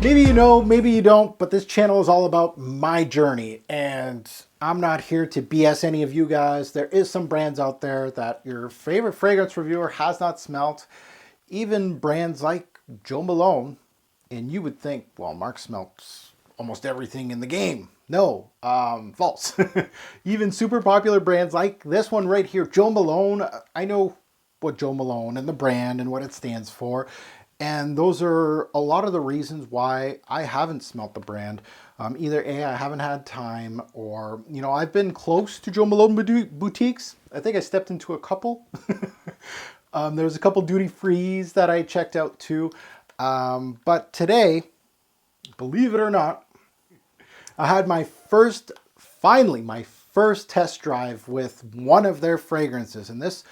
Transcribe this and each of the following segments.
Maybe you know, maybe you don't, but this channel is all about my journey, and I'm not here to BS any of you guys. There is some brands out there that your favorite fragrance reviewer has not smelt, even brands like Jo Malone, and you would think, well, Mark smelt almost everything in the game. No, false. Even super popular brands like this one right here, Jo Malone. I know what Jo Malone and the brand and what it stands for. And those are a lot of the reasons why I haven't smelt the brand. Either A, I haven't had time, or, you know, I've been close to Jo Malone boutiques. I think I stepped into a couple. There's a couple duty frees that I checked out too. But today, believe it or not, I had finally my first test drive with one of their fragrances. And this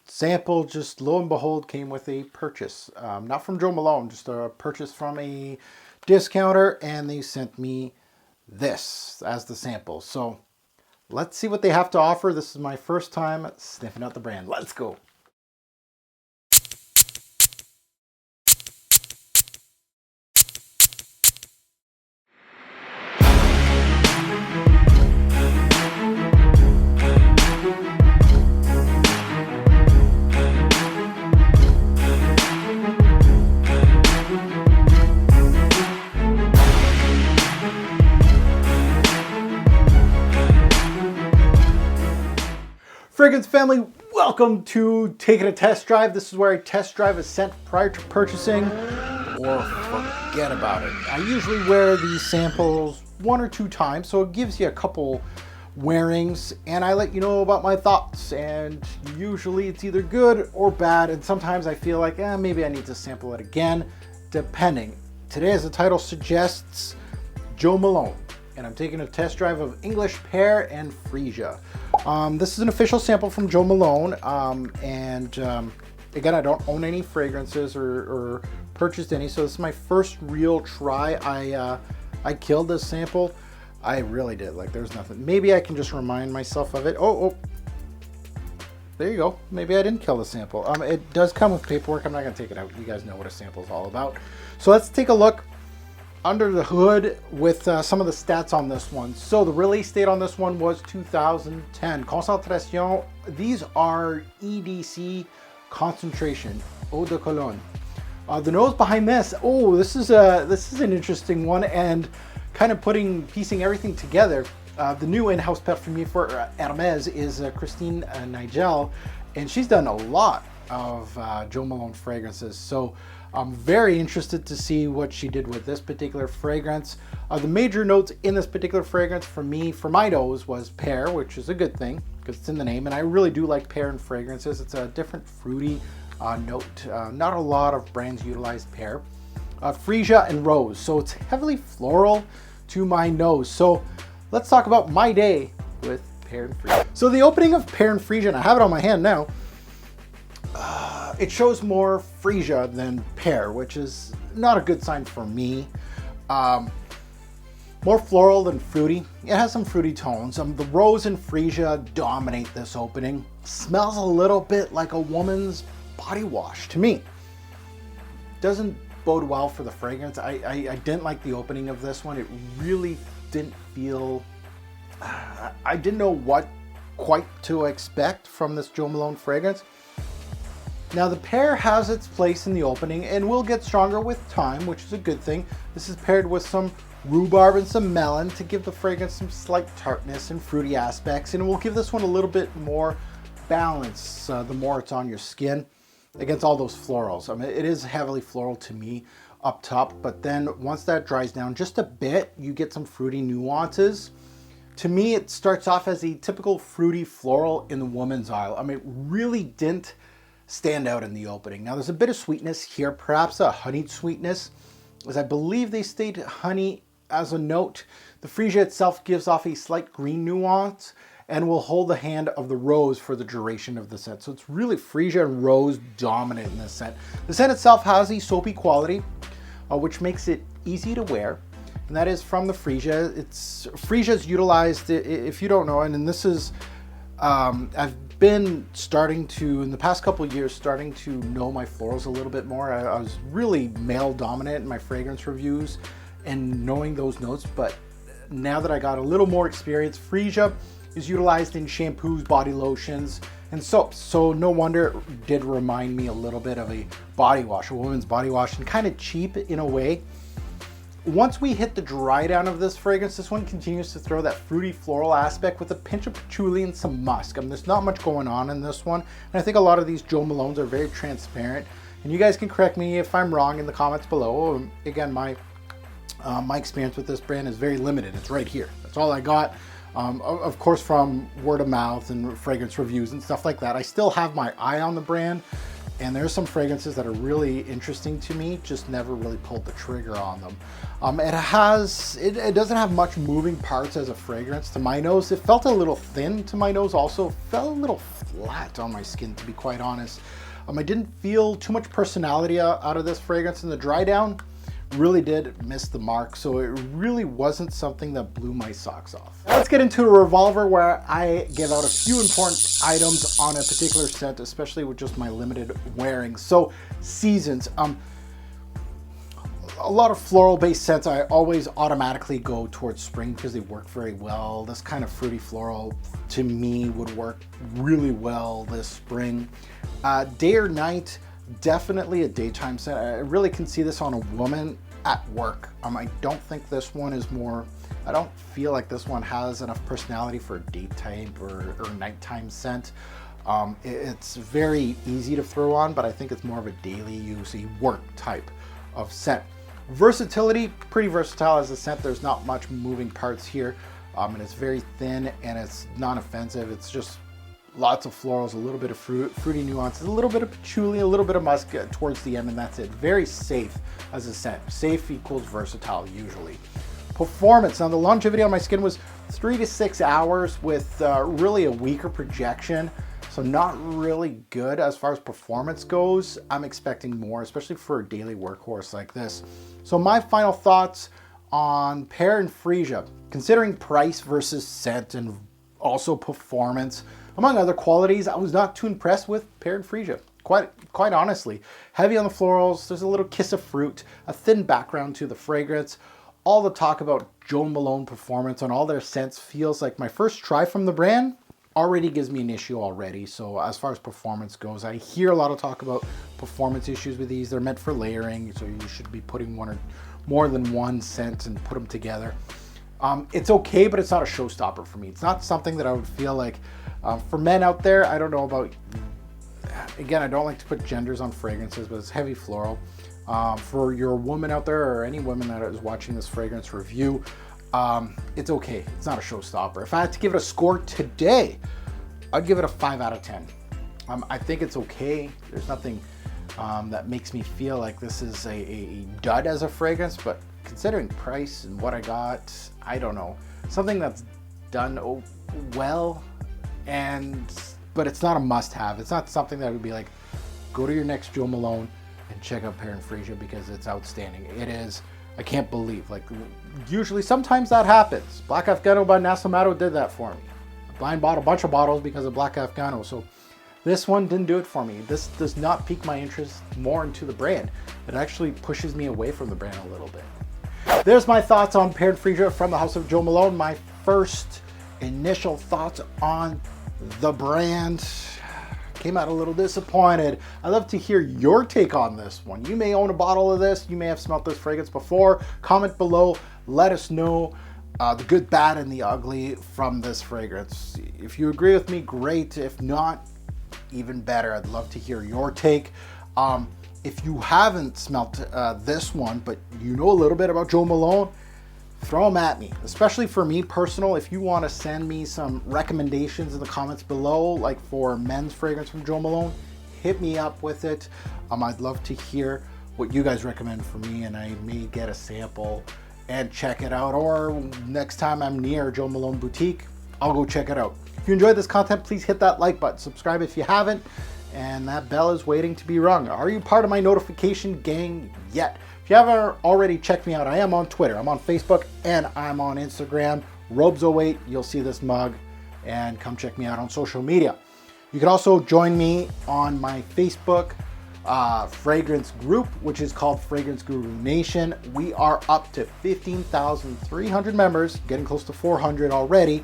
sample, just lo and behold, came with a purchase. Not from Jo Malone, just a purchase from a discounter, and they sent me this as the sample. So let's see what they have to offer. This is my first time sniffing out the brand. Let's go. Fragrance family, welcome to Taking a Test Drive. This is where a test drive is sent prior to purchasing, or forget about it. I usually wear these samples 1 or 2 times, so it gives you a couple wearings, and I let you know about my thoughts, and usually it's either good or bad, and sometimes I feel like, maybe I need to sample it again, depending. Today, as the title suggests, Jo Malone, and I'm taking a test drive of English Pear and Freesia. This is an official sample from Jo Malone, again, I don't own any fragrances or purchased any, so this is my first real try. I killed this sample. I really did. Like, there's nothing. Maybe I can just remind myself of it. Oh, there you go. Maybe I didn't kill the sample. It does come with paperwork. I'm not gonna take it out. You guys know what a sample is all about. So let's take a look under the hood with some of the stats on this one. So the release date on this one was 2010. Concentration, these are EDC concentration, eau de cologne. The nose behind this, this is an interesting one, and kind of piecing everything together. The new in-house perfumier for Hermès is Christine Nigel, and she's done a lot of Jo Malone fragrances. So I'm very interested to see what she did with this particular fragrance. The major notes in this particular fragrance for my nose, was pear, which is a good thing because it's in the name, and I really do like pear in fragrances. It's a different fruity note. Not a lot of brands utilize pear. Freesia and rose, so it's heavily floral to my nose. So let's talk about my day with Pear and Freesia. So the opening of Pear and Freesia, and I have it on my hand now, it shows more Freesia than pear, which is not a good sign for me. More floral than fruity. It has some fruity tones. The rose and Freesia dominate this opening. Smells a little bit like a woman's body wash to me. Doesn't bode well for the fragrance. I didn't like the opening of this one. It really didn't feel... I didn't know what quite to expect from this Jo Malone fragrance. Now the pear has its place in the opening and will get stronger with time, which is a good thing. This is paired with some rhubarb and some melon to give the fragrance some slight tartness and fruity aspects, and it will give this one a little bit more balance the more it's on your skin against all those florals. I mean, it is heavily floral to me up top, but then once that dries down just a bit, you get some fruity nuances. To me, it starts off as a typical fruity floral in the woman's aisle. I mean, it really didn't stand out in the opening. Now there's a bit of sweetness here, perhaps a honeyed sweetness, as I believe they state honey as a note. The Freesia itself gives off a slight green nuance and will hold the hand of the rose for the duration of the scent. So it's really Freesia and rose dominant in this scent. The scent itself has a soapy quality, which makes it easy to wear. And that is from the Freesia. Freesia's utilized, if you don't know, and this is I've been starting to, in the past couple of years, starting to know my florals a little bit more. I was really male dominant in my fragrance reviews and knowing those notes, but now that I got a little more experience, Freesia is utilized in shampoos, body lotions, and soaps. So no wonder it did remind me a little bit of a body wash, a woman's body wash, and kind of cheap in a way. Once we hit the dry down of this fragrance, this one continues to throw that fruity floral aspect with a pinch of patchouli and some musk. There's not much going on in this one, and I think a lot of these Jo Malones are very transparent. And you guys can correct me if I'm wrong in the comments below. Again, my experience with this brand is very limited. It's right here. That's all I got. Of course, from word of mouth and fragrance reviews and stuff like that. I still have my eye on the brand, and there's some fragrances that are really interesting to me, just never really pulled the trigger on them. It doesn't have much moving parts as a fragrance to my nose. It felt a little thin to my nose, also felt a little flat on my skin, to be quite honest. I didn't feel too much personality out of this fragrance in the dry down. Really did miss the mark, so it really wasn't something that blew my socks off. Now let's get into a revolver where I give out a few important items on a particular scent, especially with just my limited wearing. So seasons, a lot of floral based scents, I always automatically go towards spring because they work very well. This kind of fruity floral to me would work really well this spring. Day or night, definitely a daytime scent. I really can see this on a woman at work. I don't think this one is more, I don't feel like this one has enough personality for a daytime or nighttime scent. It's very easy to throw on, but I think it's more of a daily use, work type of scent. Versatility, pretty versatile as a scent. There's not much moving parts here, and it's very thin and it's non-offensive. It's just lots of florals, a little bit of fruity nuances, a little bit of patchouli, a little bit of musk towards the end, and that's it. Very safe as a scent. Safe equals versatile usually. Performance. Now the longevity on my skin was 3 to 6 hours with really a weaker projection. So not really good as far as performance goes. I'm expecting more, especially for a daily workhorse like this. So my final thoughts on Pear and Freesia, considering price versus scent and also performance, among other qualities, I was not too impressed with Pear and Freesia. Quite honestly. Heavy on the florals, there's a little kiss of fruit, a thin background to the fragrance. All the talk about Jo Malone performance on all their scents feels like my first try from the brand already gives me an issue already. So as far as performance goes, I hear a lot of talk about performance issues with these. They're meant for layering, so you should be putting one or more than one scent and put them together. It's okay, but it's not a showstopper for me. It's not something that I would feel like, for men out there, I don't know about, again, I don't like to put genders on fragrances, but it's heavy floral. For your woman out there or any woman that is watching this fragrance review, it's okay. It's not a showstopper. If I had to give it a score today, I'd give it a 5 out of 10. I think it's okay. There's nothing that makes me feel like this is a dud as a fragrance, but considering price and what I got, I don't know. Something that's done well, but it's not a must-have. It's not something that would be like, go to your next Jo Malone and check out Pear and Freesia because it's outstanding. It is. I can't believe, like, usually sometimes that happens. Black Afgano by Nasamato did that for me. I blind bought a bunch of bottles because of Black Afgano, so this one didn't do it for me. This does not pique my interest more into the brand. It actually pushes me away from the brand a little bit. There's my thoughts on Pear and Freesia from the house of Jo Malone. My first initial thoughts on the brand. Came out a little disappointed. I'd love to hear your take on this one. You may own a bottle of this. You may have smelled this fragrance before. Comment below. Let us know the good, bad, and the ugly from this fragrance. If you agree with me, great. If not, even better. I'd love to hear your take. If you haven't smelt this one, but you know a little bit about Jo Malone, throw them at me. Especially for me personal, if you want to send me some recommendations in the comments below, like for men's fragrance from Jo Malone, hit me up with it. I'd love to hear what you guys recommend for me, and I may get a sample and check it out. Or next time I'm near Jo Malone Boutique, I'll go check it out. If you enjoyed this content, please hit that like button. Subscribe if you haven't. And that bell is waiting to be rung. Are you part of my notification gang yet? If you haven't already checked me out, I am on Twitter, I'm on Facebook, and I'm on Instagram. Robes08, you'll see this mug and come check me out on social media. You can also join me on my Facebook fragrance group, which is called Fragrance Guru Nation. We are up to 15,300 members, getting close to 400 already,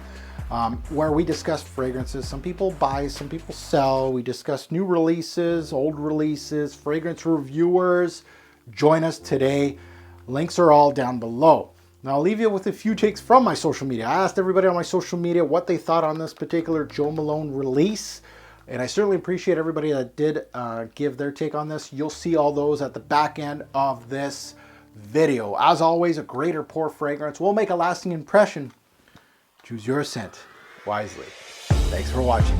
where we discuss fragrances. Some people buy, some people sell. We discuss new releases, old releases, fragrance reviewers. Join us today. Links are all down below. Now I'll leave you with a few takes from my social media. I asked everybody on my social media what they thought on this particular Jo Malone release, and I certainly appreciate everybody that did give their take on this. You'll see all those at the back end of this video. As always, a great or poor fragrance will make a lasting impression. Choose your scent wisely. Thanks for watching.